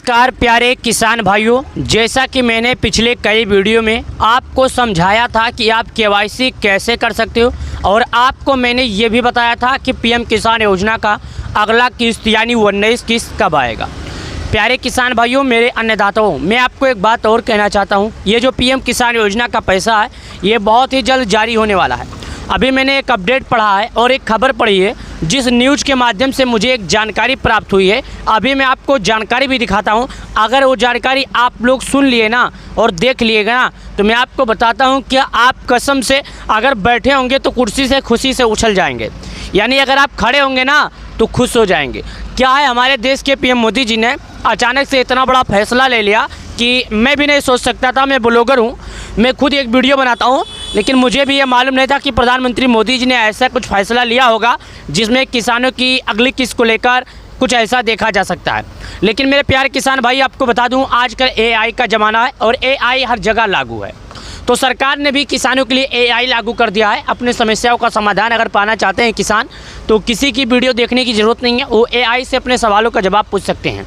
नमस्कार प्यारे किसान भाइयों, जैसा कि मैंने पिछले कई वीडियो में आपको समझाया था कि आप केवाईसी कैसे कर सकते हो और आपको मैंने ये भी बताया था कि पीएम किसान योजना का अगला किस्त यानी 19 किस्त कब आएगा। प्यारे किसान भाइयों, मेरे अन्नदाताओं, मैं आपको एक बात और कहना चाहता हूँ। ये जो पीएम किसान योजना का पैसा है ये बहुत ही जल्द जारी होने वाला है। अभी मैंने एक अपडेट पढ़ा है और एक खबर पढ़ी है जिस न्यूज़ के माध्यम से मुझे एक जानकारी प्राप्त हुई है। अभी मैं आपको जानकारी भी दिखाता हूं। अगर वो जानकारी आप लोग सुन लिए ना और देख लिएगा ना तो मैं आपको बताता हूं कि आप कसम से अगर बैठे होंगे तो कुर्सी से खुशी से उछल जाएंगे, यानी अगर आप खड़े होंगे ना तो खुश हो जाएंगे। क्या है, हमारे देश के पीएम मोदी जी ने अचानक से इतना बड़ा फैसला ले लिया कि मैं भी नहीं सोच सकता था। मैं ब्लॉगर हूँ, मैं खुद एक वीडियो बनाता हूँ, लेकिन मुझे भी ये मालूम नहीं था कि प्रधानमंत्री मोदी जी ने ऐसा कुछ फैसला लिया होगा जिसमें किसानों की अगली किस्त को लेकर कुछ ऐसा देखा जा सकता है। लेकिन मेरे प्यारे किसान भाई, आपको बता दूं आजकल एआई का ज़माना है और एआई हर जगह लागू है। तो सरकार ने भी किसानों के लिए एआई लागू कर दिया है। अपने समस्याओं का समाधान अगर पाना चाहते हैं किसान तो किसी की वीडियो देखने की ज़रूरत नहीं है, वो एआई से अपने सवालों का जवाब पूछ सकते हैं।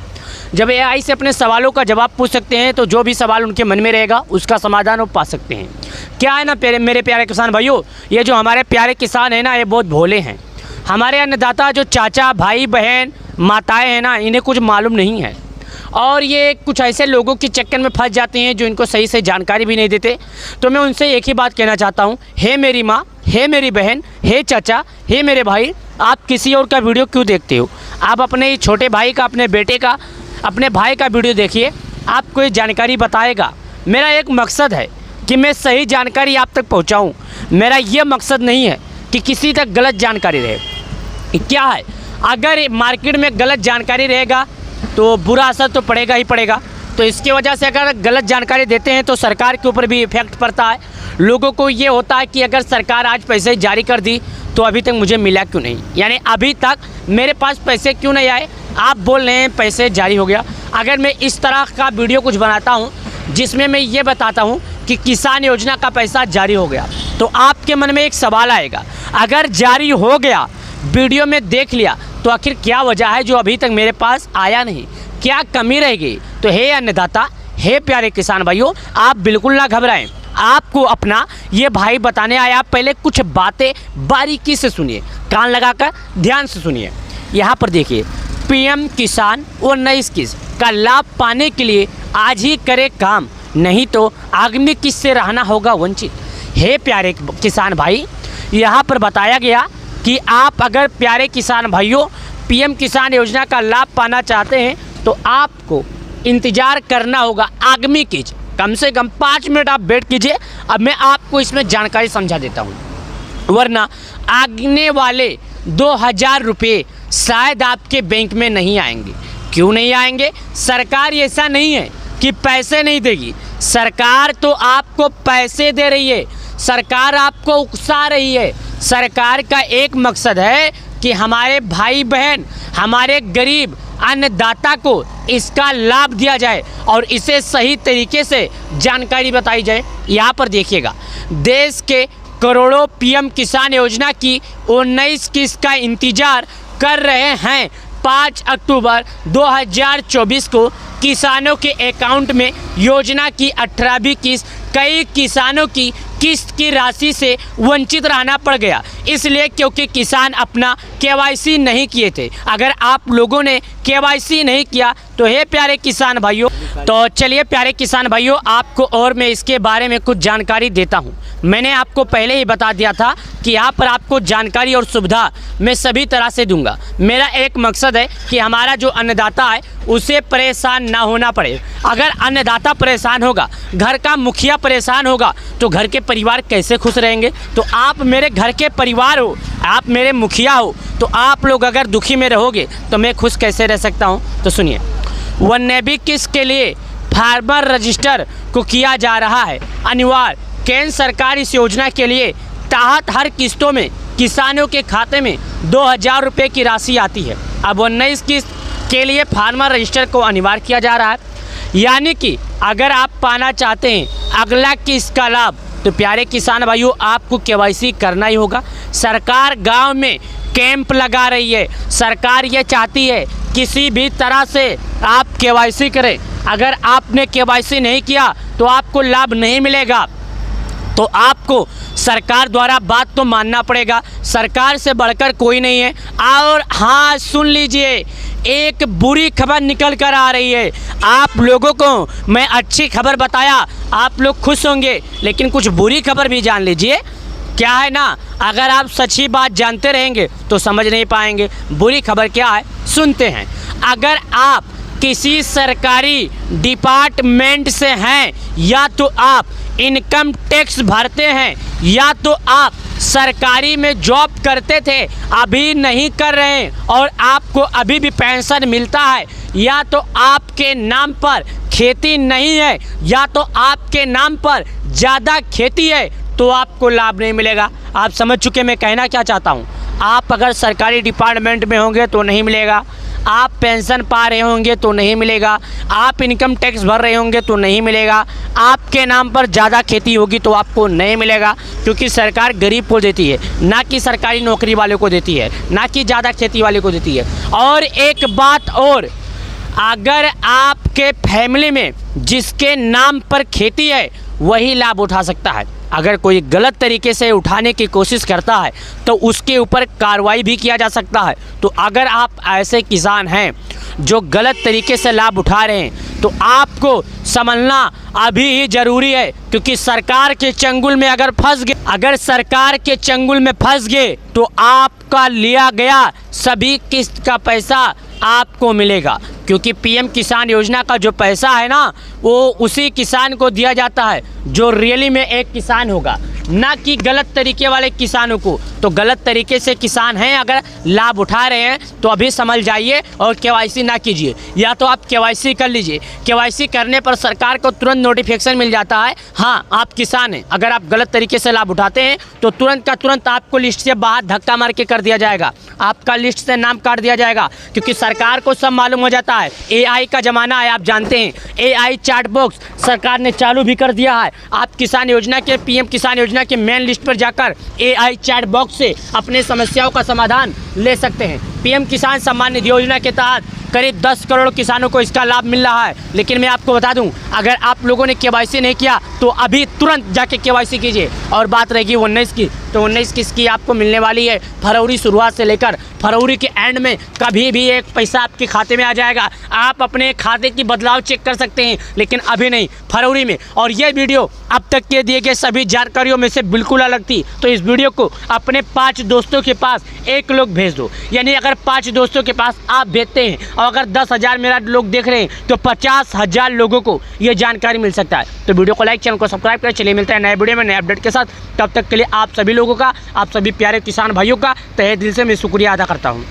जब एआई से अपने सवालों का जवाब पूछ सकते हैं तो जो भी सवाल उनके मन में रहेगा उसका समाधान वो पा सकते हैं। क्या है ना मेरे प्यारे किसान भाइयों, ये जो हमारे प्यारे किसान हैं ना ये बहुत भोले हैं। हमारे अन्नदाता जो चाचा भाई बहन माताएं हैं ना, इन्हें कुछ मालूम नहीं है और ये कुछ ऐसे लोगों के चक्कर में फंस जाते हैं जो इनको सही से जानकारी भी नहीं देते। तो मैं उनसे एक ही बात कहना चाहता हूँ, हे मेरी माँ, हे मेरी बहन, हे चाचा, हे मेरे भाई, आप किसी और का वीडियो क्यों देखते हो? आप अपने छोटे भाई का, अपने बेटे का, अपने भाई का वीडियो देखिए, आपको ये जानकारी बताएगा। मेरा एक मकसद है कि मैं सही जानकारी आप तक पहुंचाऊं। मेरा ये मकसद नहीं है कि किसी तक गलत जानकारी रहे। क्या है, अगर मार्केट में गलत जानकारी रहेगा तो बुरा असर तो पड़ेगा ही पड़ेगा। तो इसकी वजह से अगर गलत जानकारी देते हैं तो सरकार के ऊपर भी इफेक्ट पड़ता है। लोगों को ये होता है कि अगर सरकार आज पैसे जारी कर दी तो अभी तक मुझे मिला क्यों नहीं, यानी अभी तक मेरे पास पैसे क्यों नहीं आए। आप बोल रहे हैं पैसे जारी हो गया। अगर मैं इस तरह का वीडियो कुछ बनाता हूं जिसमें मैं ये बताता हूं कि किसान योजना का पैसा जारी हो गया तो आपके मन में एक सवाल आएगा, अगर जारी हो गया, वीडियो में देख लिया, तो आखिर क्या वजह है जो अभी तक मेरे पास आया नहीं, क्या कमी रह गई? तो हे अन्नदाता, हे प्यारे किसान भाइयों, आप बिल्कुल ना घबराएं। आपको अपना ये भाई बताने आया। आप पहले कुछ बातें बारीकी से सुनिए, कान लगाकर ध्यान से सुनिए। यहाँ पर देखिए, पीएम किसान 19 किस्त का लाभ पाने के लिए आज ही करे काम, नहीं तो आगामी किस्त से रहना होगा वंचित। हे प्यारे किसान भाई, यहाँ पर बताया गया कि आप अगर प्यारे किसान भाइयों पीएम किसान योजना का लाभ पाना चाहते हैं तो आपको इंतज़ार करना होगा आगामी किस्त। कम से कम 5 मिनट आप वेट कीजिए। अब मैं आपको इसमें जानकारी समझा देता हूँ, वरना आने वाले 2000 रुपये शायद आपके बैंक में नहीं आएंगे। क्यों नहीं आएंगे? सरकार ऐसा नहीं है कि पैसे नहीं देगी, सरकार तो आपको पैसे दे रही है, सरकार आपको उकसा रही है। सरकार का एक मकसद है कि हमारे भाई बहन, हमारे गरीब अन्नदाता को इसका लाभ दिया जाए और इसे सही तरीके से जानकारी बताई जाए। यहाँ पर देखिएगा, देश के करोड़ों पीएम किसान योजना की 19 किस्त का इंतजार कर रहे हैं। 5 अक्टूबर 2024 को किसानों के अकाउंट में योजना की 18वीं किस्त कई किसानों की किस्त की राशि से वंचित रहना पड़ गया, इसलिए क्योंकि किसान अपना केवाईसी नहीं किए थे। अगर आप लोगों ने केवाईसी नहीं किया तो हे प्यारे किसान भाइयों, तो चलिए प्यारे किसान भाइयों, आपको और मैं इसके बारे में कुछ जानकारी देता हूं। मैंने आपको पहले ही बता दिया था कि यहाँ पर आपको जानकारी और सुविधा मैं सभी तरह से दूंगा। मेरा एक मकसद है कि हमारा जो अन्नदाता है उसे परेशान ना होना पड़े। अगर अन्नदाता परेशान होगा, घर का मुखिया परेशान होगा, तो घर के परिवार कैसे खुश रहेंगे? तो आप मेरे घर के परिवार हो, आप मेरे मुखिया हो, तो आप लोग अगर दुखी में रहोगे तो मैं खुश कैसे रह सकता हूँ? तो सुनिए, 19वीं किस्त के लिए फार्मर रजिस्टर को किया जा रहा है अनिवार्य। केंद्र सरकार इस योजना के लिए तहत हर किस्तों में किसानों के खाते में 2000 रुपये की राशि आती है। अब 19 किस्त के लिए फार्मर रजिस्टर को अनिवार्य किया जा रहा है, यानी कि अगर आप पाना चाहते हैं अगला किस्त का लाभ तो प्यारे किसान भाइयों आपको केवाईसी करना ही होगा। सरकार गांव में कैंप लगा रही है। सरकार ये चाहती है किसी भी तरह से आप केवाईसी करें। अगर आपने केवाईसी नहीं किया तो आपको लाभ नहीं मिलेगा। तो आपको सरकार द्वारा बात तो मानना पड़ेगा, सरकार से बढ़कर कोई नहीं है। और हाँ, सुन लीजिए, एक बुरी खबर निकल कर आ रही है। आप लोगों को मैं अच्छी खबर बताया, आप लोग खुश होंगे, लेकिन कुछ बुरी खबर भी जान लीजिए। क्या है ना, अगर आप सच्ची बात जानते रहेंगे तो समझ नहीं पाएंगे। बुरी खबर क्या है, सुनते हैं। अगर आप किसी सरकारी डिपार्टमेंट से हैं, या तो आप इनकम टैक्स भरते हैं, या तो आप सरकारी में जॉब करते थे, अभी नहीं कर रहे हैं और आपको अभी भी पेंशन मिलता है, या तो आपके नाम पर खेती नहीं है, या तो आपके नाम पर ज़्यादा खेती है, तो आपको लाभ नहीं मिलेगा। आप समझ चुके मैं कहना क्या चाहता हूँ। आप अगर सरकारी डिपार्टमेंट में होंगे तो नहीं मिलेगा, आप पेंशन पा रहे होंगे तो नहीं मिलेगा, आप इनकम टैक्स भर रहे होंगे तो नहीं मिलेगा, आपके नाम पर ज़्यादा खेती होगी तो आपको नहीं मिलेगा, क्योंकि सरकार गरीब को देती है, ना कि सरकारी नौकरी वाले को देती है, ना कि ज़्यादा खेती वाले को देती है। और एक बात और, अगर आपके फैमिली में जिसके नाम पर खेती है वही लाभ उठा सकता है। अगर कोई गलत तरीके से उठाने की कोशिश करता है तो उसके ऊपर कार्रवाई भी किया जा सकता है। तो अगर आप ऐसे किसान हैं जो गलत तरीके से लाभ उठा रहे हैं तो आपको समझना अभी ही ज़रूरी है, क्योंकि सरकार के चंगुल में अगर फंस गए, अगर सरकार के चंगुल में फंस गए तो आपका लिया गया सभी किस्त का पैसा आपको मिलेगा। क्योंकि पीएम किसान योजना का जो पैसा है ना, वो उसी किसान को दिया जाता है जो रियली में एक किसान होगा, ना कि गलत तरीके वाले किसानों को। तो गलत तरीके से किसान हैं अगर लाभ उठा रहे हैं तो अभी समझ जाइए और केवाईसी ना कीजिए, या तो आप केवाईसी कर लीजिए। केवाईसी करने पर सरकार को तुरंत नोटिफिकेशन मिल जाता है, हाँ आप किसान हैं। अगर आप गलत तरीके से लाभ उठाते हैं तो तुरंत का तुरंत आपको लिस्ट से बाहर धक्का मार के कर दिया जाएगा, आपका लिस्ट से नाम काट दिया जाएगा, क्योंकि सरकार को सब मालूम हो जाता है। AI का ज़माना है, आप जानते हैं। AI चैट बॉक्स सरकार ने चालू भी कर दिया है। आप किसान योजना के, पीएम किसान योजना के मेन लिस्ट पर जाकर AI चैट बॉक्स से अपने समस्याओं का समाधान ले सकते हैं। पीएम किसान सम्मान निधि योजना के तहत करीब 10 करोड़ किसानों को इसका लाभ मिल रहा है। लेकिन मैं आपको बता दूं, अगर आप लोगों ने केवाईसी नहीं किया तो अभी तुरंत जाके केवाईसी कीजिए। और बात रहेगी 19 की, तो 19 किस्त की आपको मिलने वाली है फरवरी शुरुआत से लेकर फरवरी के एंड में। कभी भी एक पैसा आपके खाते में आ जाएगा। आप अपने खाते की बदलाव चेक कर सकते हैं, लेकिन अभी नहीं, फरवरी में। और ये वीडियो अब तक के दिए गए सभी जानकारियों में से बिल्कुल अलग थी, तो इस वीडियो को अपने 5 दोस्तों के पास एक लोग भेज दो। यानी अगर 5 दोस्तों के पास आप भेजते हैं और अगर 10,000 मेरा लोग देख रहे हैं तो 50,000 लोगों को ये जानकारी मिल सकता है। तो वीडियो को लाइक, चैनल को सब्सक्राइब करें। चलिए मिलते हैं नए वीडियो में नए अपडेट के साथ। तब तक के लिए आप सभी लोगों का, आप सभी प्यारे किसान भाइयों का तहे दिल से मैं शुक्रिया अदा करता हूँ।